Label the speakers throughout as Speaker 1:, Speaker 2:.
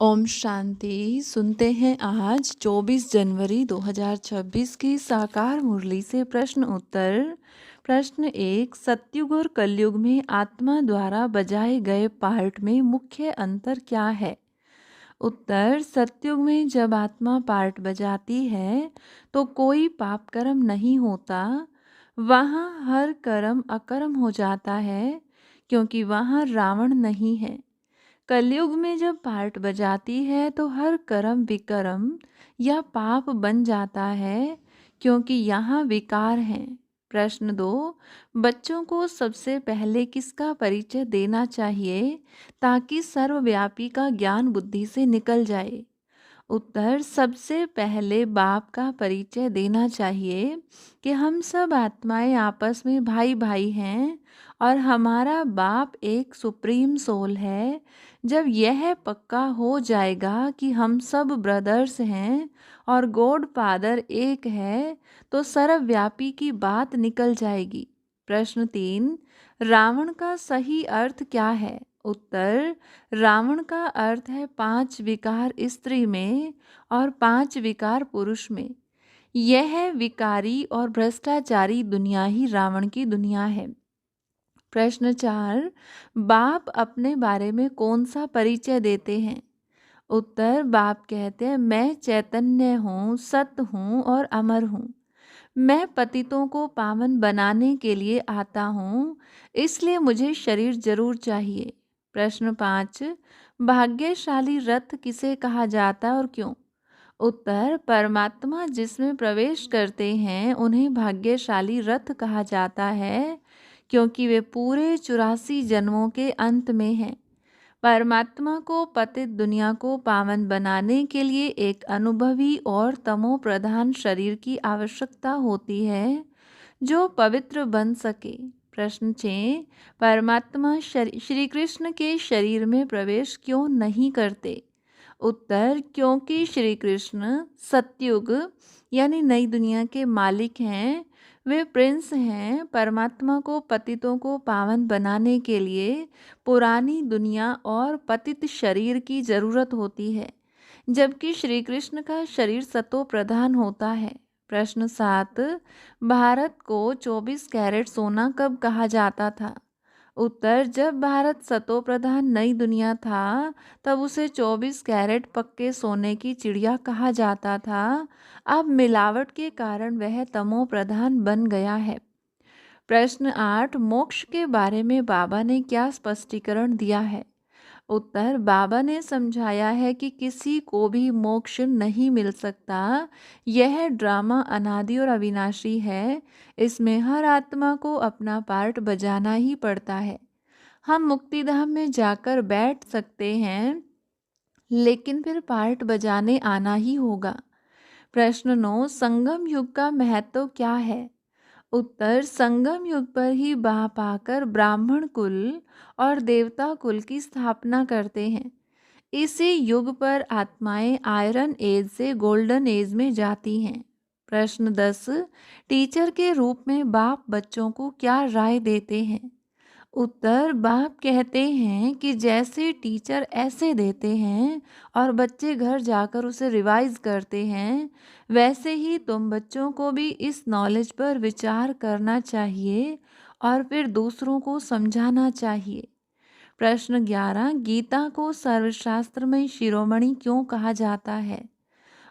Speaker 1: ओम शांति। सुनते हैं आज 24 जनवरी 2026 की साकार मुरली से प्रश्न उत्तर। प्रश्न 1, सतयुग और कलयुग में आत्मा द्वारा बजाए गए पार्ट में मुख्य अंतर क्या है? उत्तर, सतयुग में जब आत्मा पार्ट बजाती है तो कोई पाप कर्म नहीं होता। वहाँ हर कर्म अकर्म हो जाता है, क्योंकि वहाँ रावण नहीं है। कलयुग में जब पार्ट बजाती है तो हर कर्म विकर्म या पाप बन जाता है, क्योंकि यहाँ विकार हैं। प्रश्न 2, बच्चों को सबसे पहले किसका परिचय देना चाहिए ताकि सर्वव्यापी का ज्ञान बुद्धि से निकल जाए? उत्तर, सबसे पहले बाप का परिचय देना चाहिए कि हम सब आत्माएं आपस में भाई भाई हैं और हमारा बाप एक सुप्रीम सोल है। जब यह पक्का हो जाएगा कि हम सब ब्रदर्स हैं और गॉड फादर एक है, तो सर्वव्यापी की बात निकल जाएगी। प्रश्न 3, रावण का सही अर्थ क्या है? उत्तर, रावण का अर्थ है 5 विकार स्त्री में और 5 विकार पुरुष में। यह विकारी और भ्रष्टाचारी दुनिया ही रावण की दुनिया है। प्रश्न 4, बाप अपने बारे में कौन सा परिचय देते हैं? उत्तर, बाप कहते हैं, मैं चैतन्य हूँ, सत्य हूँ और अमर हूँ। मैं पतितों को पावन बनाने के लिए आता हूँ, इसलिए मुझे शरीर जरूर चाहिए। प्रश्न 5, भाग्यशाली रथ किसे कहा जाता है और क्यों? उत्तर, परमात्मा जिसमें प्रवेश करते हैं उन्हें भाग्यशाली रथ कहा जाता है, क्योंकि वे पूरे 84 जन्मों के अंत में हैं। परमात्मा को पतित दुनिया को पावन बनाने के लिए एक अनुभवी और तमो प्रधान शरीर की आवश्यकता होती है, जो पवित्र बन सके। प्रश्न 6, परमात्मा श्री कृष्ण के शरीर में प्रवेश क्यों नहीं करते? उत्तर, क्योंकि श्री कृष्ण सतयुग यानी नई दुनिया के मालिक हैं। वे प्रिंस हैं। परमात्मा को पतितों को पावन बनाने के लिए पुरानी दुनिया और पतित शरीर की जरूरत होती है, जबकि श्री कृष्ण का शरीर सतो प्रधान होता है। प्रश्न 7, भारत को 24 कैरेट सोना कब कहा जाता था? उत्तर, जब भारत सतो प्रधान नई दुनिया था, तब उसे 24 कैरेट पक्के सोने की चिड़िया कहा जाता था। अब मिलावट के कारण वह तमो प्रधान बन गया है। प्रश्न 8, मोक्ष के बारे में बाबा ने क्या स्पष्टीकरण दिया है? उत्तर, बाबा ने समझाया है कि किसी को भी मोक्ष नहीं मिल सकता। यह ड्रामा अनादि और अविनाशी है। इसमें हर आत्मा को अपना पार्ट बजाना ही पड़ता है। हम मुक्तिधाम में जाकर बैठ सकते हैं, लेकिन फिर पार्ट बजाने आना ही होगा। प्रश्न 9, संगम युग का महत्व क्या है? उत्तर, संगम युग पर ही बाप आकर ब्राह्मण कुल और देवता कुल की स्थापना करते हैं। इसी युग पर आत्माएं आयरन एज से गोल्डन एज में जाती हैं। प्रश्न 10, टीचर के रूप में बाप बच्चों को क्या राय देते हैं? उत्तर, बाप कहते हैं कि जैसे टीचर ऐसे देते हैं और बच्चे घर जाकर उसे रिवाइज करते हैं, वैसे ही तुम बच्चों को भी इस नॉलेज पर विचार करना चाहिए और फिर दूसरों को समझाना चाहिए। प्रश्न 11, गीता को सर्वशास्त्रमय शिरोमणि क्यों कहा जाता है?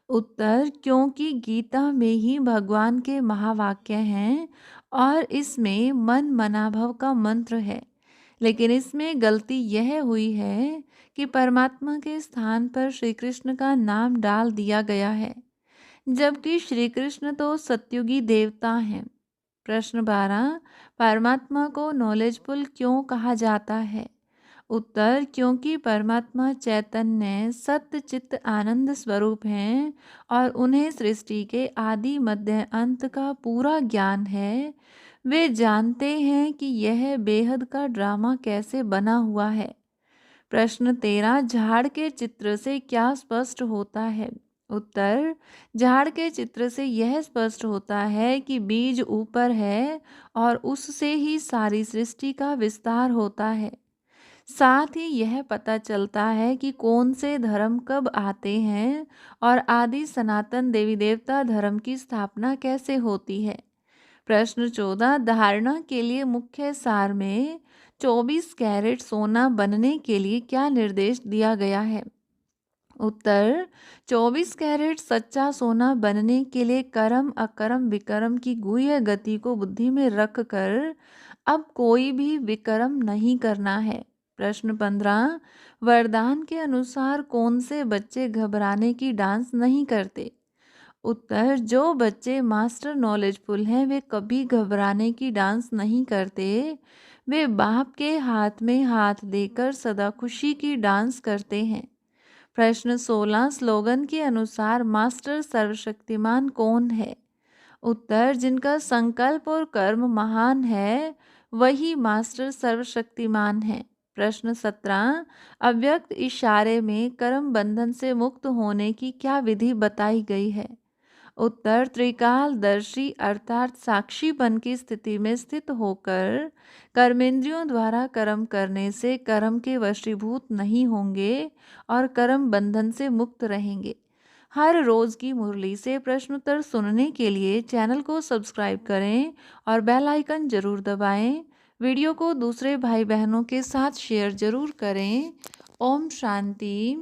Speaker 1: उत्तर, क्योंकि गीता में ही भगवान के महावाक्य हैं और इसमें मन मनाभव का मंत्र है। लेकिन इसमें गलती यह हुई है कि परमात्मा के स्थान पर श्री कृष्ण का नाम डाल दिया गया है, जबकि श्री कृष्ण तो सत्युगी देवता हैं। प्रश्न 12, परमात्मा को नॉलेजफुल क्यों कहा जाता है? उत्तर, क्योंकि परमात्मा चैतन्य सत्य चित्त आनंद स्वरूप हैं और उन्हें सृष्टि के आदि मध्य अंत का पूरा ज्ञान है। वे जानते हैं कि यह बेहद का ड्रामा कैसे बना हुआ है। प्रश्न 13, झाड़ के चित्र से क्या स्पष्ट होता है? उत्तर, झाड़ के चित्र से यह स्पष्ट होता है कि बीज ऊपर है और उससे ही सारी सृष्टि का विस्तार होता है। साथ ही यह पता चलता है कि कौन से धर्म कब आते हैं और आदि सनातन देवी देवता धर्म की स्थापना कैसे होती है। प्रश्न 14 धारणा के लिए मुख्य सार में 24 कैरेट सोना बनने के लिए क्या निर्देश दिया गया है। उत्तर 24 कैरेट सच्चा सोना बनने के लिए कर्म अकर्म विकर्म की गुह्य गति को बुद्धि में रखकर अब कोई भी विकर्म नहीं करना है। प्रश्न 15 वरदान के अनुसार कौन से बच्चे घबराने की डांस नहीं करते। उत्तर जो बच्चे मास्टर नॉलेजफुल हैं वे कभी घबराने की डांस नहीं करते। वे बाप के हाथ में हाथ देकर सदा खुशी की डांस करते हैं। प्रश्न 16 स्लोगन के अनुसार मास्टर सर्वशक्तिमान कौन है। उत्तर जिनका संकल्प और कर्म महान है वही मास्टर सर्वशक्तिमान है। प्रश्न 17 अव्यक्त इशारे में कर्म बंधन से मुक्त होने की क्या विधि बताई गई है। उत्तर त्रिकालदर्शी अर्थात साक्षीपन की स्थिति में स्थित होकर कर्मेंद्रियों द्वारा कर्म करने से कर्म के वशीभूत नहीं होंगे और कर्म बंधन से मुक्त रहेंगे। हर रोज की मुरली से प्रश्नोत्तर सुनने के लिए चैनल को सब्सक्राइब करें और बेल आइकन जरूर दबाएं। वीडियो को दूसरे भाई बहनों के साथ शेयर जरूर करें। ओम शांति।